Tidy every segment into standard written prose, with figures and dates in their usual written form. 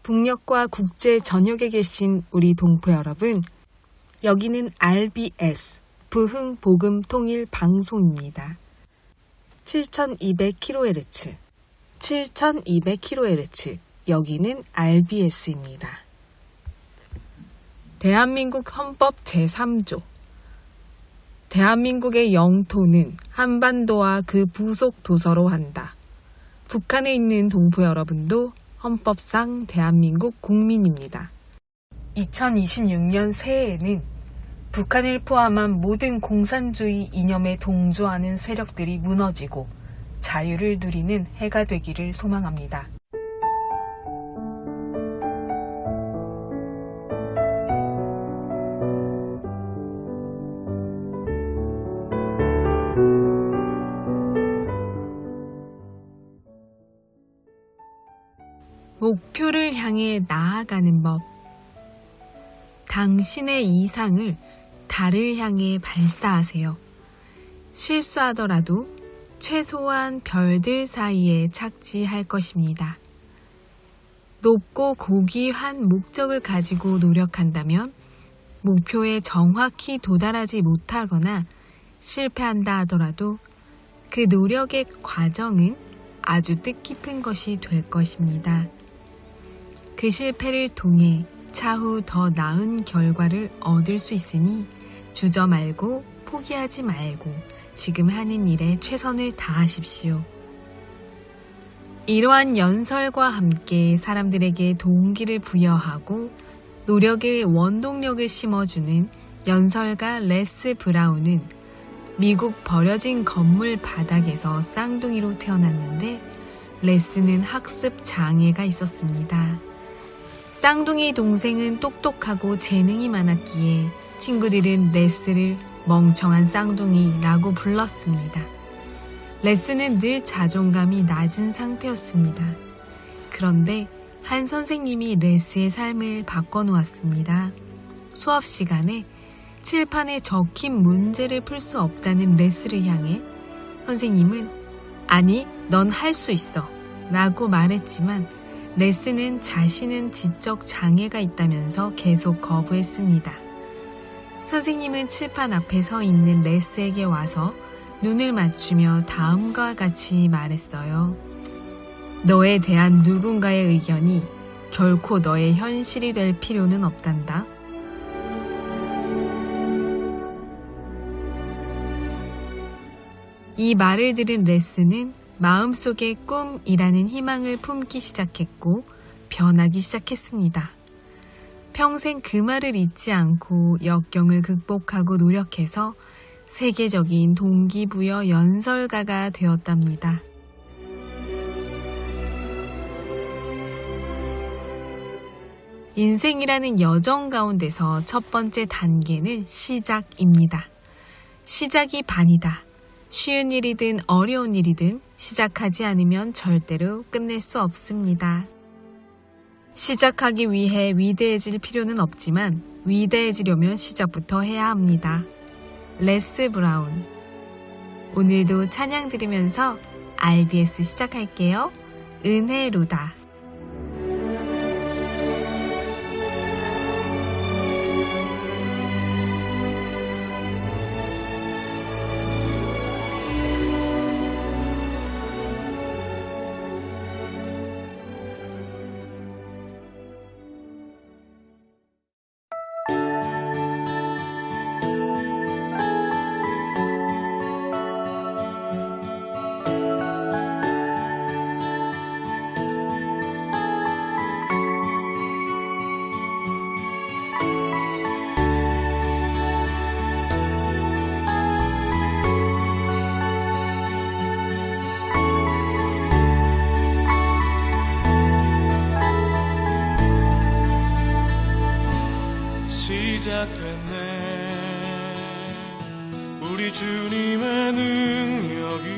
북녘과 국제 전역에 계신 우리 동포 여러분, 여기는 RBS 부흥복음통일방송입니다. 7200kHz, 7200kHz, 여기는 RBS입니다. 대한민국 헌법 제3조. 대한민국의 영토는 한반도와 그 부속 도서로 한다. 북한에 있는 동포 여러분도 헌법상 대한민국 국민입니다. 2026년 새해에는 북한을 포함한 모든 공산주의 이념에 동조하는 세력들이 무너지고 자유를 누리는 해가 되기를 소망합니다. 목표를 향해 나아가는 법. 당신의 이상을 달을 향해 발사하세요. 실수하더라도 최소한 별들 사이에 착지할 것입니다. 높고 고귀한 목적을 가지고 노력한다면 목표에 정확히 도달하지 못하거나 실패한다 하더라도 그 노력의 과정은 아주 뜻깊은 것이 될 것입니다. 그 실패를 통해 차후 더 나은 결과를 얻을 수 있으니 주저 말고 포기하지 말고 지금 하는 일에 최선을 다하십시오. 이러한 연설과 함께 사람들에게 동기를 부여하고 노력의 원동력을 심어주는 연설가 레스 브라운은 미국 버려진 건물 바닥에서 쌍둥이로 태어났는데 레스는 학습 장애가 있었습니다. 쌍둥이 동생은 똑똑하고 재능이 많았기에 친구들은 레스를 멍청한 쌍둥이라고 불렀습니다. 레스는 늘 자존감이 낮은 상태였습니다. 그런데 한 선생님이 레스의 삶을 바꿔놓았습니다. 수업 시간에 칠판에 적힌 문제를 풀 수 없다는 레스를 향해 선생님은 아니, 넌 할 수 있어 라고 말했지만 레스는 자신은 지적 장애가 있다면서 계속 거부했습니다. 선생님은 칠판 앞에 서 있는 레스에게 와서 눈을 맞추며 다음과 같이 말했어요. 너에 대한 누군가의 의견이 결코 너의 현실이 될 필요는 없단다. 이 말을 들은 레스는 마음속에 꿈이라는 희망을 품기 시작했고 변하기 시작했습니다. 평생 그 말을 잊지 않고 역경을 극복하고 노력해서 세계적인 동기부여 연설가가 되었답니다. 인생이라는 여정 가운데서 첫 번째 단계는 시작입니다. 시작이 반이다. 쉬운 일이든 어려운 일이든 시작하지 않으면 절대로 끝낼 수 없습니다. 시작하기 위해 위대해질 필요는 없지만 위대해지려면 시작부터 해야 합니다. 레스 브라운. 오늘도 찬양 들으면서 RBS 시작할게요. 은혜로다. 시작됐네. 우리 주님의 능력이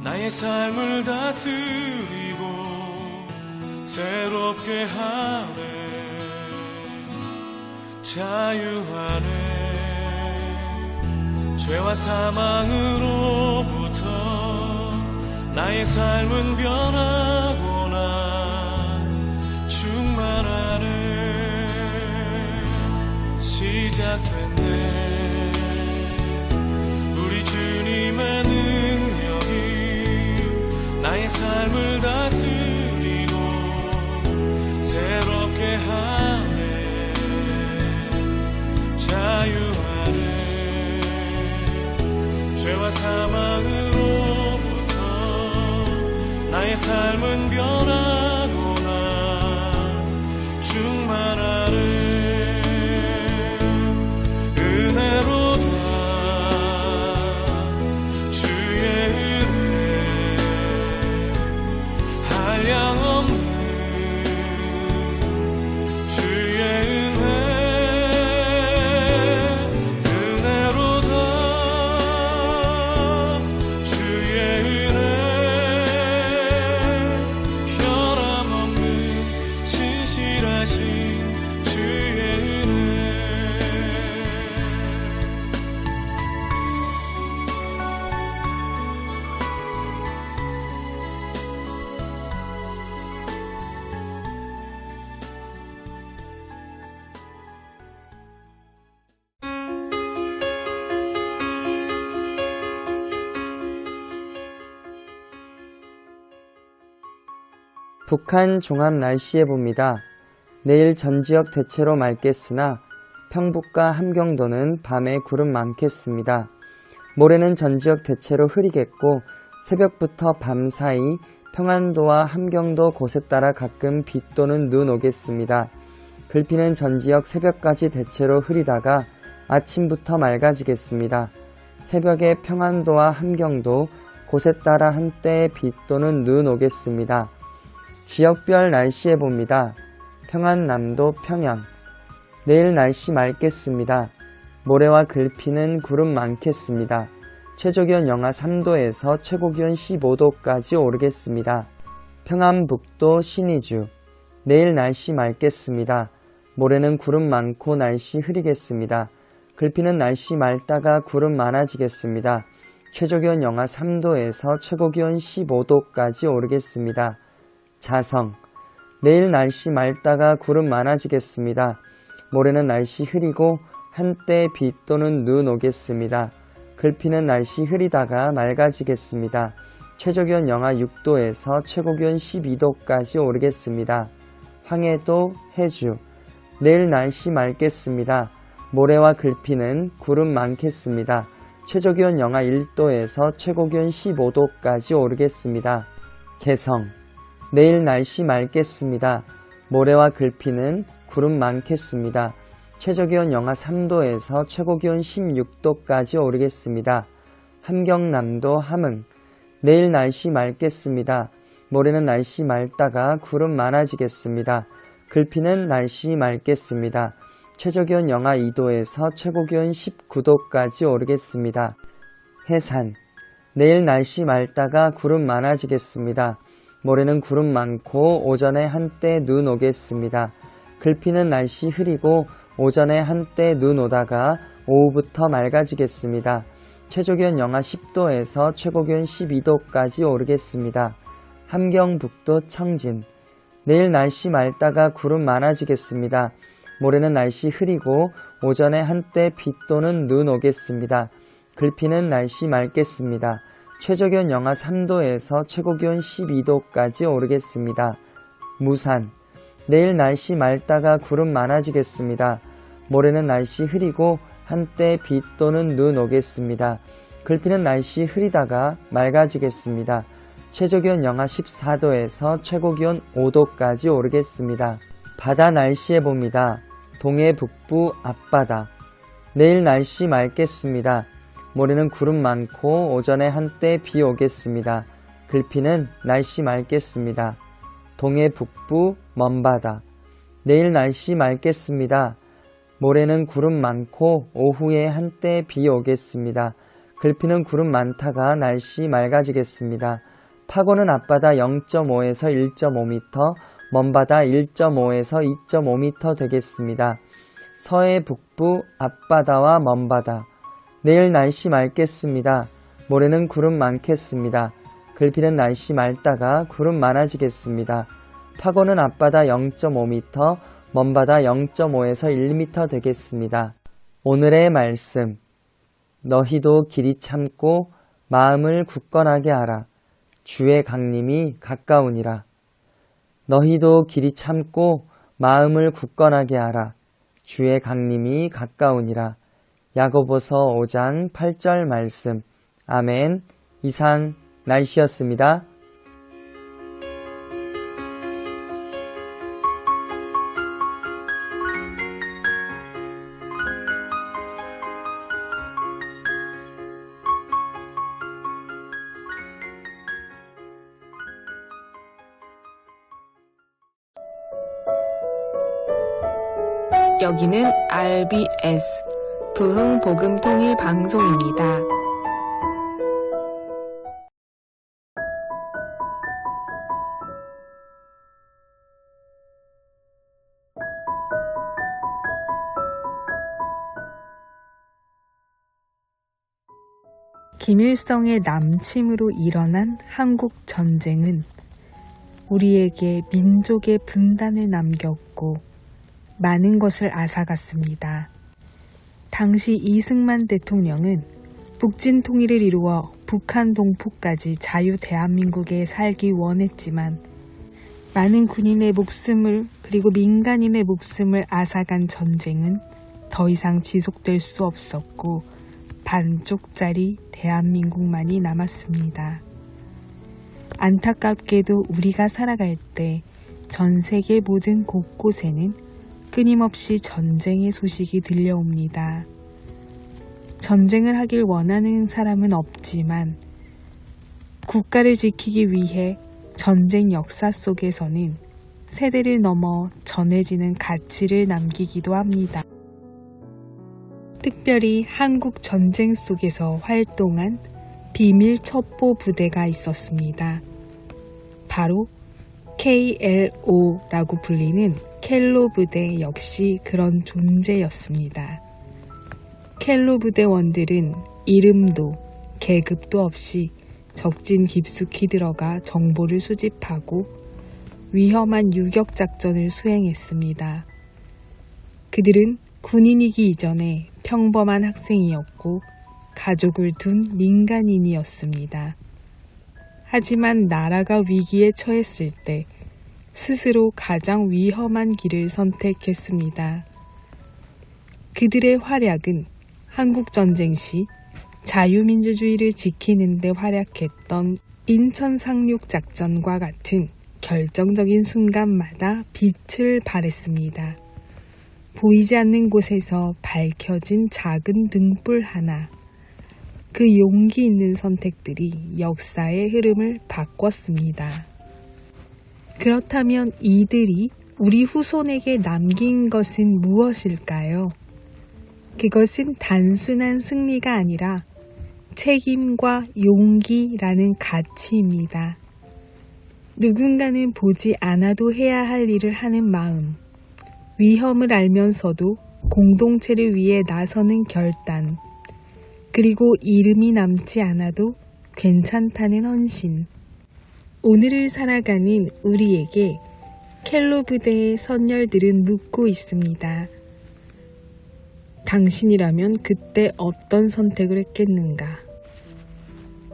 나의 삶을 다스리고 새롭게 하네. 자유하네. 죄와 사망으로부터 나의 삶은 변하구나. 시작됐네. 우리 주님의 능력이 나의 삶을 다스리고 새롭게 하네. 자유하네. 죄와 사망으로부터 나의 삶은 변하구나. 충만하네. 은혜로다. 주의 은혜 한량없는 주의 은혜. 은혜로다. 주의 은혜 변함없는 신실하신 주의 은혜. 북한 종합 날씨 예보입니다. 내일 전 지역 대체로 맑겠으나 평북과 함경도는 밤에 구름 많겠습니다. 모레는 전 지역 대체로 흐리겠고 새벽부터 밤 사이 평안도와 함경도 곳에 따라 가끔 비 또는 눈 오겠습니다. 글피는 전 지역 새벽까지 대체로 흐리다가 아침부터 맑아지겠습니다. 새벽에 평안도와 함경도 곳에 따라 한때 비 또는 눈 오겠습니다. 지역별 날씨 예보입니다. 평안남도 평양. 내일 날씨 맑겠습니다. 모레와 글피는 구름 많겠습니다. 최저기온 영하 3도에서 최고기온 15도까지 오르겠습니다. 평안북도 신의주. 내일 날씨 맑겠습니다. 모레는 구름 많고 날씨 흐리겠습니다. 글피는 날씨 맑다가 구름 많아지겠습니다. 최저기온 영하 3도에서 최고기온 15도까지 오르겠습니다. 자성. 내일 날씨 맑다가 구름 많아지겠습니다. 모레는 날씨 흐리고 한때 비 또는 눈 오겠습니다. 글피는 날씨 흐리다가 맑아지겠습니다. 최저기온 영하 6도에서 최고기온 12도까지 오르겠습니다. 황해도 해주. 내일 날씨 맑겠습니다. 모레와 글피는 구름 많겠습니다. 최저기온 영하 1도에서 최고기온 15도까지 오르겠습니다. 개성. 내일 날씨 맑겠습니다. 모레와 글피는 구름 많겠습니다. 최저기온 영하 3도에서 최고기온 16도까지 오르겠습니다. 함경남도 함흥. 내일 날씨 맑겠습니다. 모레는 날씨 맑다가 구름 많아지겠습니다. 글피는 날씨 맑겠습니다. 최저기온 영하 2도에서 최고기온 19도까지 오르겠습니다. 해산. 내일 날씨 맑다가 구름 많아지겠습니다. 모레는 구름 많고 오전에 한때 눈 오겠습니다. 글피는 날씨 흐리고 오전에 한때 눈 오다가 오후부터 맑아지겠습니다. 최저기온 영하 10도에서 최고기온 12도까지 오르겠습니다. 함경북도 청진. 내일 날씨 맑다가 구름 많아지겠습니다. 모레는 날씨 흐리고 오전에 한때 비 또는 눈 오겠습니다. 글피는 날씨 맑겠습니다. 최저기온 영하 3도에서 최고기온 12도까지 오르겠습니다. 무산. 내일 날씨 맑다가 구름 많아지겠습니다. 모레는 날씨 흐리고 한때 비 또는 눈 오겠습니다. 글피는 날씨 흐리다가 맑아지겠습니다. 최저기온 영하 14도에서 최고기온 5도까지 오르겠습니다. 바다 날씨 예보입니다. 동해 북부 앞바다. 내일 날씨 맑겠습니다. 모레는 구름 많고 오전에 한때 비 오겠습니다. 글피는 날씨 맑겠습니다. 동해 북부 먼바다. 내일 날씨 맑겠습니다. 모레는 구름 많고 오후에 한때 비 오겠습니다. 글피는 구름 많다가 날씨 맑아지겠습니다. 파고는 앞바다 0.5에서 1.5m, 먼바다 1.5에서 2.5m 되겠습니다. 서해 북부 앞바다와 먼바다. 내일 날씨 맑겠습니다. 모레는 구름 많겠습니다. 글피는 날씨 맑다가 구름 많아지겠습니다. 파고는 앞바다 0.5m, 먼바다 0.5에서 1m 되겠습니다. 오늘의 말씀. 너희도 길이 참고 마음을 굳건하게 하라. 주의 강림이 가까우니라. 너희도 길이 참고 마음을 굳건하게 하라. 주의 강림이 가까우니라. 야고보서 5장 8절 말씀. 아멘. 이상 날씨였습니다. 여기는 RBS 부흥복음통일방송입니다. 김일성의 남침으로 일어난 한국 전쟁은 우리에게 민족의 분단을 남겼고 많은 것을 앗아갔습니다. 당시 이승만 대통령은 북진 통일을 이루어 북한 동포까지 자유 대한민국에 살기 원했지만 많은 군인의 목숨을 그리고 민간인의 목숨을 앗아간 전쟁은 더 이상 지속될 수 없었고 반쪽짜리 대한민국만이 남았습니다. 안타깝게도 우리가 살아갈 때 전 세계 모든 곳곳에는 끊임없이 전쟁의 소식이 들려옵니다. 전쟁을 하길 원하는 사람은 없지만 국가를 지키기 위해 전쟁 역사 속에서는 세대를 넘어 전해지는 가치를 남기기도 합니다. 특별히 한국 전쟁 속에서 활동한 비밀 첩보 부대가 있었습니다. 바로 KLO라고 불리는 켈로 부대 역시 그런 존재였습니다. 켈로 부대원들은 이름도 계급도 없이 적진 깊숙이 들어가 정보를 수집하고 위험한 유격작전을 수행했습니다. 그들은 군인이기 이전에 평범한 학생이었고 가족을 둔 민간인이었습니다. 하지만 나라가 위기에 처했을 때 스스로 가장 위험한 길을 선택했습니다. 그들의 활약은 한국전쟁 시 자유민주주의를 지키는 데 활약했던 인천 상륙작전과 같은 결정적인 순간마다 빛을 발했습니다. 보이지 않는 곳에서 밝혀진 작은 등불 하나, 그 용기 있는 선택들이 역사의 흐름을 바꿨습니다. 그렇다면 이들이 우리 후손에게 남긴 것은 무엇일까요? 그것은 단순한 승리가 아니라 책임과 용기라는 가치입니다. 누군가는 보지 않아도 해야 할 일을 하는 마음, 위험을 알면서도 공동체를 위해 나서는 결단, 그리고 이름이 남지 않아도 괜찮다는 헌신. 오늘을 살아가는 우리에게 켈로 부대의 선열들은 묻고 있습니다. 당신이라면 그때 어떤 선택을 했겠는가?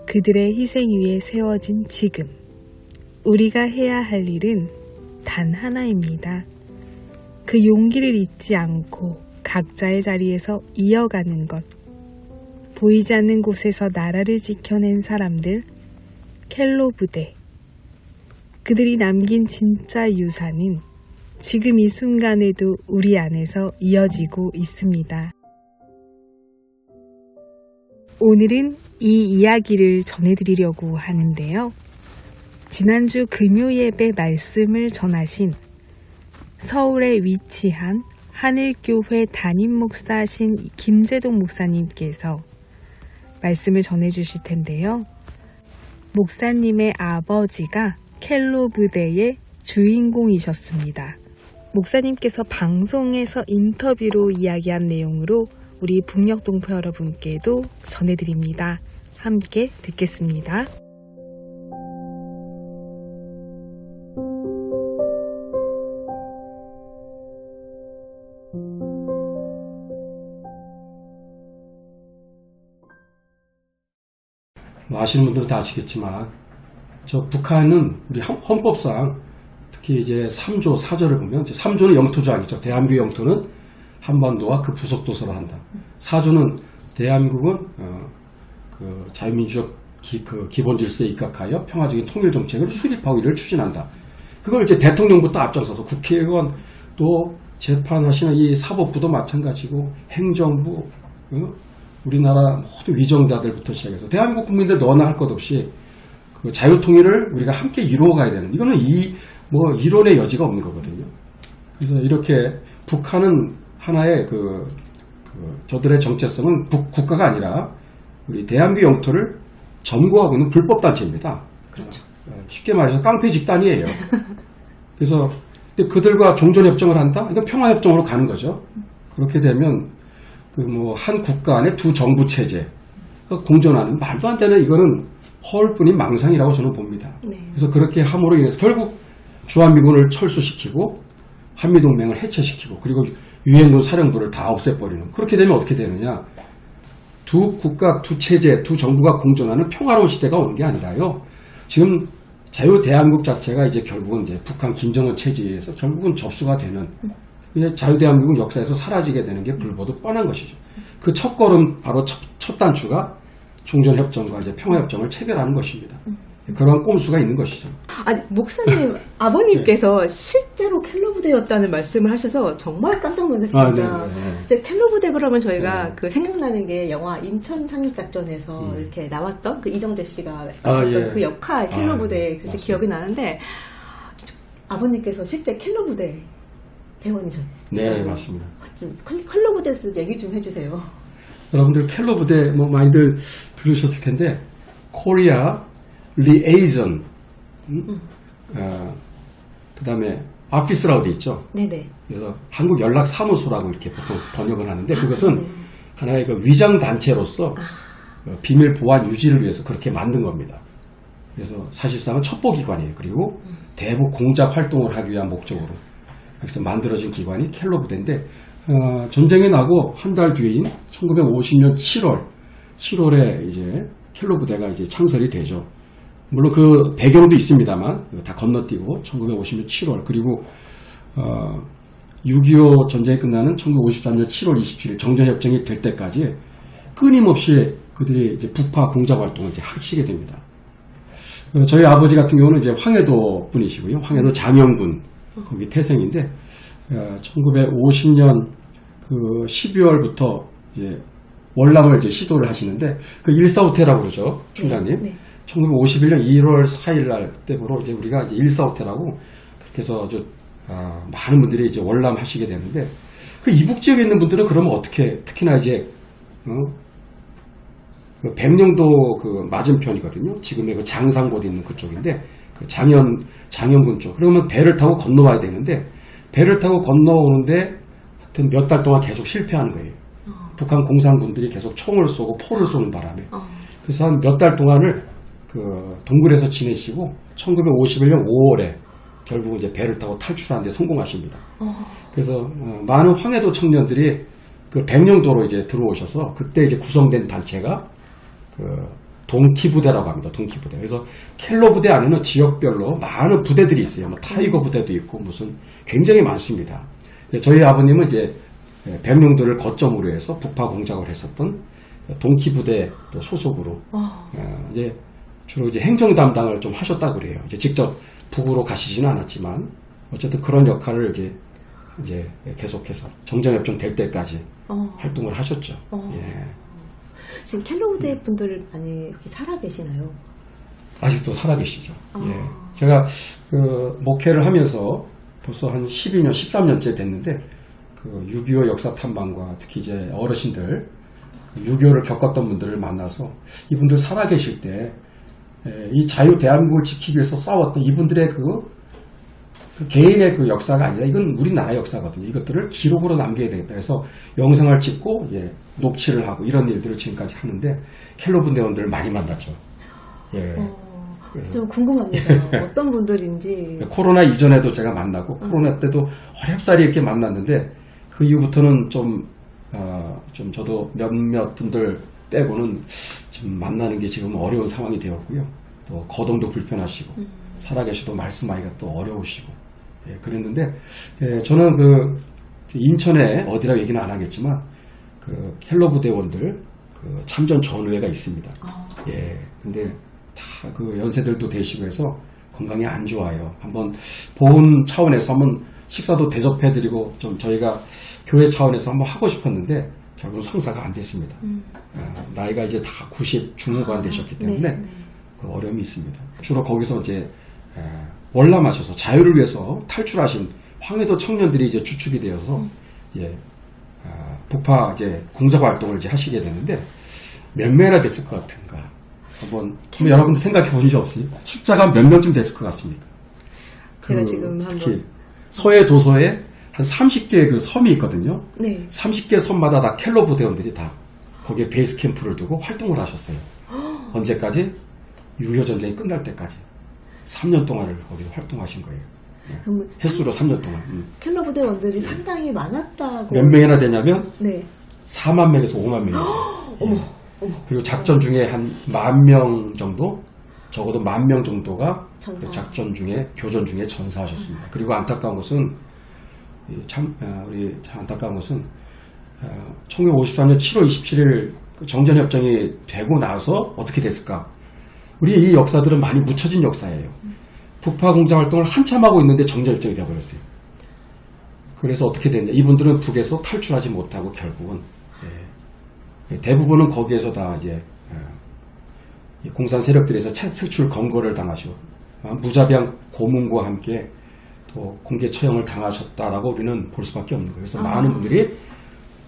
그들의 희생 위에 세워진 지금, 우리가 해야 할 일은 단 하나입니다. 그 용기를 잊지 않고 각자의 자리에서 이어가는 것. 보이지 않는 곳에서 나라를 지켜낸 사람들, 켈로 부대. 그들이 남긴 진짜 유산은 지금 이 순간에도 우리 안에서 이어지고 있습니다. 오늘은 이 이야기를 전해드리려고 하는데요. 지난주 금요 예배 말씀을 전하신 서울에 위치한 하늘교회 담임 목사신 김재동 목사님께서 말씀을 전해주실 텐데요. 목사님의 아버지가 켈로 부대의 주인공이셨습니다. 목사님께서 방송에서 인터뷰로 이야기한 내용으로 우리 북녘동포 여러분께도 전해드립니다. 함께 듣겠습니다. 뭐 아시는 분들은 다 아시겠지만 저 북한은 우리 헌법상 특히 이제 3조 4조를 보면 이제 3조는 영토 조항이죠. 대한민국 영토는 한반도와 그 부속 도서로 한다. 4조는 대한민국은 그 자유민주적 그 기본 질서에 입각하여 평화적인 통일 정책을 수립하고 이를 추진한다. 그걸 이제 대통령부터 앞장서서 국회의원 또 재판하시는 이 사법부도 마찬가지고 행정부, 우리나라 모든 위정자들부터 시작해서 대한민국 국민들 너나 할 것 없이 그 자유통일을 우리가 함께 이루어가야 되는, 이거는 뭐 이론의 여지가 없는 거거든요. 그래서 이렇게 북한은 하나의 저들의 정체성은 국가가 아니라 우리 대한민국 영토를 점거하고 있는 불법 단체입니다. 그렇죠. 쉽게 말해서 깡패 집단이에요. 그래서 그들과 종전협정을 한다? 이건 평화협정으로 가는 거죠. 그렇게 되면 한 국가 안에 두 정부 체제 공존하는 말도 안 되는, 이거는 허울뿐인 망상이라고 저는 봅니다. 네. 그래서 그렇게 함으로 인해서 결국 주한미군을 철수시키고 한미동맹을 해체시키고 그리고 유엔군 사령부를 다 없애버리는, 그렇게 되면 어떻게 되느냐, 두 국가, 두 체제, 두 정부가 공존하는 평화로운 시대가 오는 게 아니라요, 지금 자유 대한민국 자체가 이제 결국은 이제 북한 김정은 체제에서 결국은 접수가 되는, 자유 대한민국 역사에서 사라지게 되는 게 불보듯 뻔한 것이죠. 그 첫걸음, 바로 첫 단추가 종전협정과 이제 평화협정을 체결하는 것입니다. 그런 꼼수가 있는 것이죠. 아니, 목사님, 아버님께서 실제로 켈러 부대였다는 말씀을 하셔서 정말 깜짝 놀랐습니다. 이제 켈러 부대 그러면 저희가 그 생각나는 게 영화 인천 상륙작전에서 이렇게 나왔던 그 이정재 씨가 했던 그 역할 켈러 부대 그래서 기억이 나는데, 아버님께서 실제 켈러 부대 대원이셨죠? 네, 맞습니다. 켈러 부대에서 얘기 좀 해주세요. 여러분들 켈러 부대 뭐 많이들 들으셨을 텐데, 코리아 리에이전, 그 다음에 아피스라고 돼 있죠. 네네. 그래서 한국 연락 사무소라고 이렇게 보통 번역을 하는데, 그것은 하나의 그 위장 단체로서 비밀 보안 유지를 위해서 그렇게 만든 겁니다. 그래서 사실상은 첩보 기관이에요. 그리고 대북 공작 활동을 하기 위한 목적으로 그래서 만들어진 기관이 켈러 부대인데, 전쟁이 나고 한 달 뒤인 1950년 7월에 이제 켈러 부대가 이제 창설이 되죠. 물론 그 배경도 있습니다만 다 건너뛰고 1950년 7월, 그리고 6.25 전쟁이 끝나는 1953년 7월 27일 정전협정이 될 때까지 끊임없이 그들이 이제 북파 공작 활동을 이제 하시게 됩니다. 저희 아버지 같은 경우는 이제 황해도 분이시고요. 황해도 장영군 거기 태생인데, 1950년 그 12월부터 이제 월남을 이제 시도를 하시는데, 그 일사후퇴라고 그러죠, 총장님. 네. 1951년 1월 4일 날 때부로 이제 우리가 이제 일사후퇴라고 그렇게 해서 아주 많은 분들이 이제 월남하시게 되는데, 그 이북 지역에 있는 분들은 그러면 어떻게, 특히나 이제 그 백령도 그 맞은편이거든요. 지금의 그 장상고도 있는 그쪽인데, 그 장현군 쪽. 그러면 배를 타고 건너와야 되는데, 배를 타고 건너오는데 하여튼 몇 달 동안 계속 실패하는 거예요. 북한 공산군들이 계속 총을 쏘고 포를 쏘는 바람에. 그래서 한 몇 달 동안을 그 동굴에서 지내시고 1951년 5월에 결국은 이제 배를 타고 탈출하는 데 성공하십니다. 그래서 많은 황해도 청년들이 그 백령도로 이제 들어오셔서 그때 이제 구성된 단체가 그 동키부대라고 합니다. 동키부대. 그래서 켈러 부대 안에는 지역별로 많은 부대들이 있어요. 뭐 타이거 부대도 있고 무슨 굉장히 많습니다. 저희 아버님은 이제 백령도를 거점으로 해서 북파 공작을 했었던 동키부대 소속으로 이제 주로 이제 행정 담당을 좀 하셨다고 그래요. 이제 직접 북으로 가시지는 않았지만 어쨌든 그런 역할을 이제 계속해서 정전협정 될 때까지 활동을 하셨죠. 예. 지금 켈러 부대 분들 많이 이렇게 살아 계시나요? 아직도 살아계시죠. 예. 제가 그 목회를 하면서 벌써 한 12년, 13년째 됐는데, 그 6.25 역사 탐방과 특히 이제 어르신들, 6.25를 겪었던 분들을 만나서 이분들 살아계실 때, 이 자유 대한민국을 지키기 위해서 싸웠던 이분들의 그 개인의 그 역사가 아니라 이건 우리나라 역사거든요. 이것들을 기록으로 남겨야 되겠다. 그래서 영상을 찍고 이제 녹취를 하고 이런 일들을 지금까지 하는데, 켈러 분대원들을 많이 만났죠. 예. 좀 궁금합니다. 어떤 분들인지. 코로나 이전에도 제가 만나고, 코로나 때도 어렵사리 이렇게 만났는데, 그 이후부터는 좀 저도 몇몇 분들 빼고는 지금 만나는 게 지금 어려운 상황이 되었고요. 또 거동도 불편하시고 살아계셔도 말씀하기가 또 어려우시고 그랬는데 저는 그 인천에 어디라고 얘기는 안 하겠지만 그 켈러브 대원들 그 참전 전우회가 있습니다. 근데 다 그 연세들도 되시고 해서 건강이 안 좋아요. 한번 보훈 차원에서 한번 식사도 대접해드리고 좀 저희가 교회 차원에서 한번 하고 싶었는데 결국은 성사가 안 됐습니다. 나이가 이제 다 90 중후반 되셨기 때문에 그 어려움이 있습니다. 주로 거기서 이제 월남하셔서 자유를 위해서 탈출하신 황해도 청년들이 이제 주축이 되어서 북파 이제 공작 활동을 이제 하시게 되는데 몇 명이나 됐을 것 같은가? 한번 여러분들 생각해 보신 적 없으세요? 숫자가 몇 명쯤 됐을 것 같습니까? 제가 지금 특히 한번 서해 도서에 한 30개의 그 섬이 있거든요. 네. 30개 섬마다 다 켈러브 대원들이 다 거기에 베이스 캠프를 두고 활동을 하셨어요. 언제까지? 6.25 전쟁이 끝날 때까지 3년 동안을 거기서 활동하신 거예요. 그럼 횟수로 3년 동안. 켈러브 대원들이 상당히 많았다고. 몇 명이나 되냐면 네. 4만 명에서 5만 명이 돼요. 그리고 작전 중에 한 10,000명 정도, 적어도 10,000명 정도가 그 작전 중에 교전 중에 전사하셨습니다. 그리고 안타까운 것은 우리 참 안타까운 것은 1953년 7월 27일 정전협정이 되고 나서 어떻게 됐을까? 우리 이 역사들은 많이 묻혀진 역사예요. 북파 공작 활동을 한참 하고 있는데 정전협정이 되어버렸어요. 그래서 어떻게 됐냐? 이분들은 북에서 탈출하지 못하고 결국은 대부분은 거기에서 다 이제 공산 세력들에서 색출 검거를 당하시고 무자비한 고문과 함께 또 공개 처형을 당하셨다라고 우리는 볼 수밖에 없는 거예요. 그래서 많은 분들이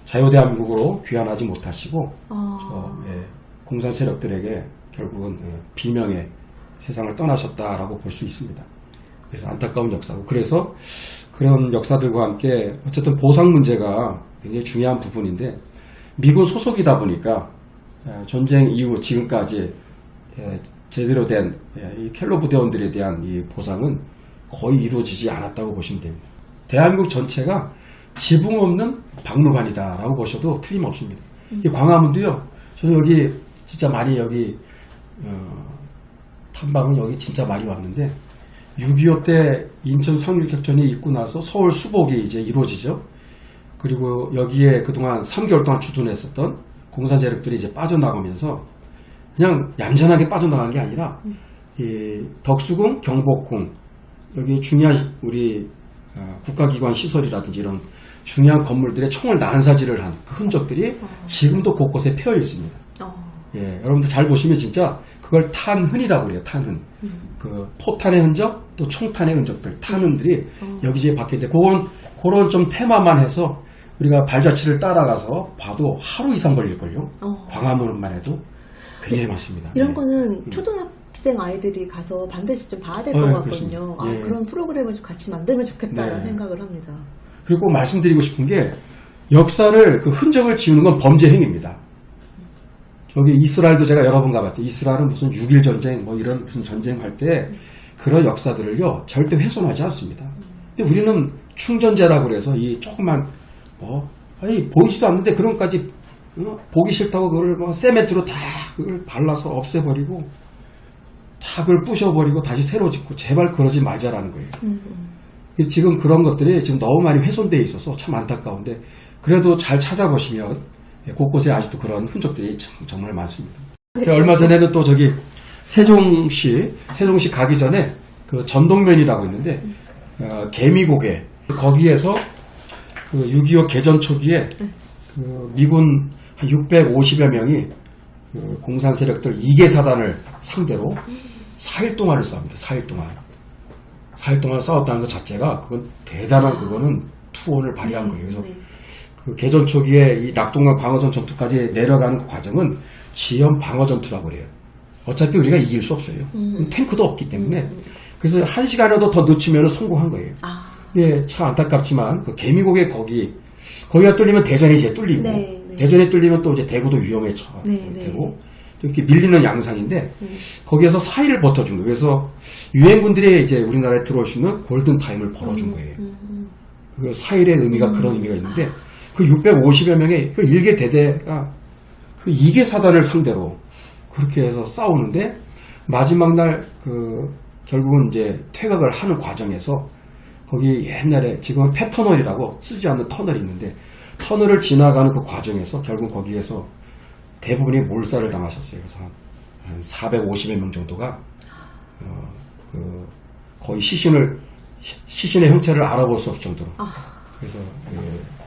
자유대한민국으로 귀환하지 못하시고 공산 세력들에게 결국은 비명의 세상을 떠나셨다라고 볼 수 있습니다. 그래서 안타까운 역사고, 그래서 그런 역사들과 함께 어쨌든 보상 문제가 굉장히 중요한 부분인데, 미군 소속이다 보니까 전쟁 이후 지금까지 제대로 된 이 켈러브 대원들에 대한 이 보상은 거의 이루어지지 않았다고 보시면 됩니다. 대한민국 전체가 지붕 없는 박물관이다라고 보셔도 틀림없습니다. 이 광화문도요, 저는 여기 진짜 많이 여기 탐방은 여기 진짜 많이 왔는데, 6.25 때 인천 상륙작전이 있고 나서 서울 수복이 이제 이루어지죠. 그리고 여기에 그동안 3개월 동안 주둔했었던 공산 세력들이 이제 빠져나가면서 그냥 얌전하게 빠져나간 게 아니라 이 덕수궁, 경복궁, 여기 중요한 우리 국가기관 시설이라든지 이런 중요한 건물들의 총을 난사질을 한 그 흔적들이 지금도 곳곳에 펴여 있습니다. 여러분들 잘 보시면 진짜 그걸 탄흔이라고 그래요. 탄흔. 그 포탄의 흔적, 또 총탄의 흔적들, 탄흔들이 여기저기 박혀있는데, 그런 좀 테마만 해서 우리가 발자취를 따라가서 봐도 하루 이상 걸릴걸요. 광화문만 해도 굉장히 많습니다. 이런 거는 초등학생 아이들이 가서 반드시 좀 봐야 될 것 같거든요. 그런 프로그램을 좀 같이 만들면 좋겠다는 생각을 합니다. 그리고 꼭 말씀드리고 싶은 게, 역사를 그 흔적을 지우는 건 범죄 행위입니다. 저기 이스라엘도 제가 여러 번 가봤죠. 이스라엘은 무슨 6.1 전쟁 뭐 이런 무슨 전쟁할 때 그런 역사들을요 절대 훼손하지 않습니다. 근데 우리는 충전재라고 그래서 이 조그만 보이지도 않는데 그런 것까지 보기 싫다고 그걸 세멘트로 다 그걸 발라서 없애버리고 다 그걸 부셔버리고 다시 새로 짓고, 제발 그러지 말자라는 거예요. 지금 그런 것들이 지금 너무 많이 훼손되어 있어서 참 안타까운데, 그래도 잘 찾아보시면 곳곳에 아직도 그런 흔적들이 정말 많습니다. 제가 얼마 전에는 또 저기 세종시 가기 전에 그 전동면이라고 있는데, 개미고개, 거기에서 그 6.25 개전 초기에 그 미군 한 650여 명이 그 공산 세력들 2개 사단을 상대로 4일 동안을 싸웁니다. 4일 동안 싸웠다는 것 자체가 그건 대단한, 그거는 투혼을 발휘한 거예요. 그래서 그 개전 초기에 이 낙동강 방어선 전투까지 내려가는 그 과정은 지연 방어 전투라고 그래요. 어차피 우리가 이길 수 없어요. 탱크도 없기 때문에. 그래서 1시간이라도 더 늦추면 성공한 거예요. 참 안타깝지만 그 개미고개 거기가 뚫리면 대전이 이제 뚫리고, 대전에 뚫리면 또 이제 대구도 위험에 되고, 이렇게 밀리는 양상인데, 거기에서 4일을 버텨준 거예요. 그래서 유엔군들이 이제 우리나라에 들어오시면 골든 타임을 벌어준 거예요. 그 4일의 의미가 그런 의미가 있는데, 그 650여 명의 그 일개 대대가 그 이계 사단을 상대로 그렇게 해서 싸우는데 마지막 날 결국은 이제 퇴각을 하는 과정에서 거기 옛날에 지금은 폐터널이라고 쓰지 않는 터널이 있는데 터널을 지나가는 그 과정에서 결국 거기에서 대부분이 몰살을 당하셨어요. 그래서 한 450여 명 정도가 거의 시신의 형체를 알아볼 수 없을 정도로 그래서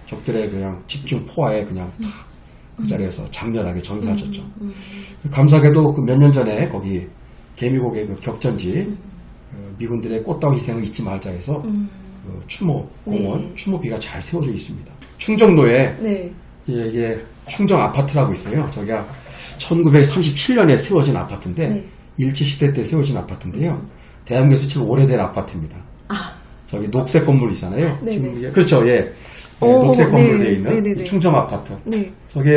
적들의 그냥 집중 포화에 그냥 그 자리에서 장렬하게 전사하셨죠. 감사하게도 그 몇 년 전에 거기 개미곡의 그 격전지 미군들의 꽃다운 희생을 잊지 말자 해서 그 추모 공원, 네. 추모비가 잘 세워져 있습니다. 충정로에 네. 이게 충정 아파트라고 있어요. 저기가 1937년에 세워진 아파트인데 네. 일제시대 때 세워진 아파트인데요. 대한민국에서 제일 오래된 아파트입니다. 저기 녹색 건물 있잖아요. 네네. 지금 이게 그렇죠. 예. 오, 녹색 건물로 네. 되어 있는 네네네. 이 충정 아파트. 네. 저게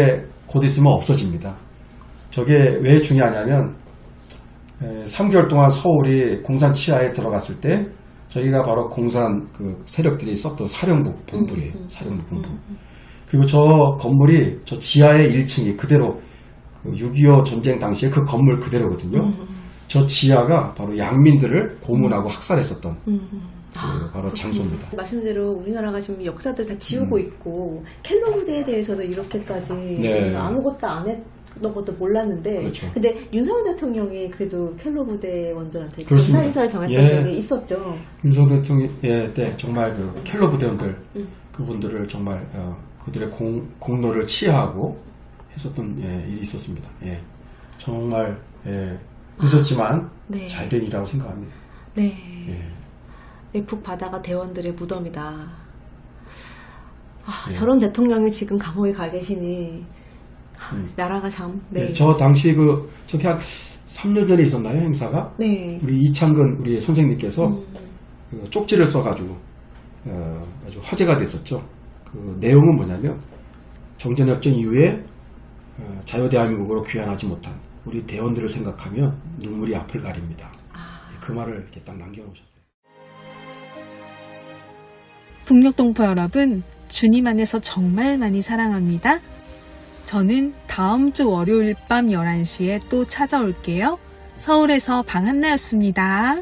곧 있으면 없어집니다. 저게 왜 중요하냐면 3개월 동안 서울이 공산 치하에 들어갔을 때 저희가 바로 공산 그 세력들이 썼던 사령부 본부예요. 사령부 본부. 그리고 저 건물이 저 지하의 1층이 그대로 그 6.25 전쟁 당시에 그 건물 그대로거든요. 저 지하가 바로 양민들을 고문하고 학살했었던 그 바로 장소입니다. 말씀대로 우리나라가 지금 역사들 다 지우고 있고 켈러 부대에 대해서도 이렇게까지 네. 아무것도 안 했던 것도 몰랐는데 그렇죠. 근데 윤석열 대통령이 그래도 켈러 부대원들한테 그렇습니다. 감사 인사를 전했던 예. 적이 있었죠. 윤석열 대통령의 때 정말 그 켈러 부대원들 그분들을 정말 그들의 공로를 치하하고 했었던 일이 있었습니다. 예. 정말 늦었지만 네. 잘된 일이라고 생각합니다. 네. 예. 네, 북바다가 대원들의 무덤이다. 예. 저런 대통령이 지금 감옥에 가 계시니 나라가 참. 네. 예, 저 당시 저기 한 3년 전에 있었나요 행사가? 네. 우리 이창근 우리 선생님께서 그 쪽지를 써가지고 아주 화제가 됐었죠. 그 내용은 뭐냐면 정전협정 이후에 자유대한민국으로 귀환하지 못한 우리 대원들을 생각하면 눈물이 앞을 가립니다. 그 말을 이렇게 딱 남겨놓으셨어요. 북녘동포 여러분, 주님 안에서 정말 많이 사랑합니다. 저는 다음 주 월요일 밤 11시에 또 찾아올게요. 서울에서 방한나였습니다.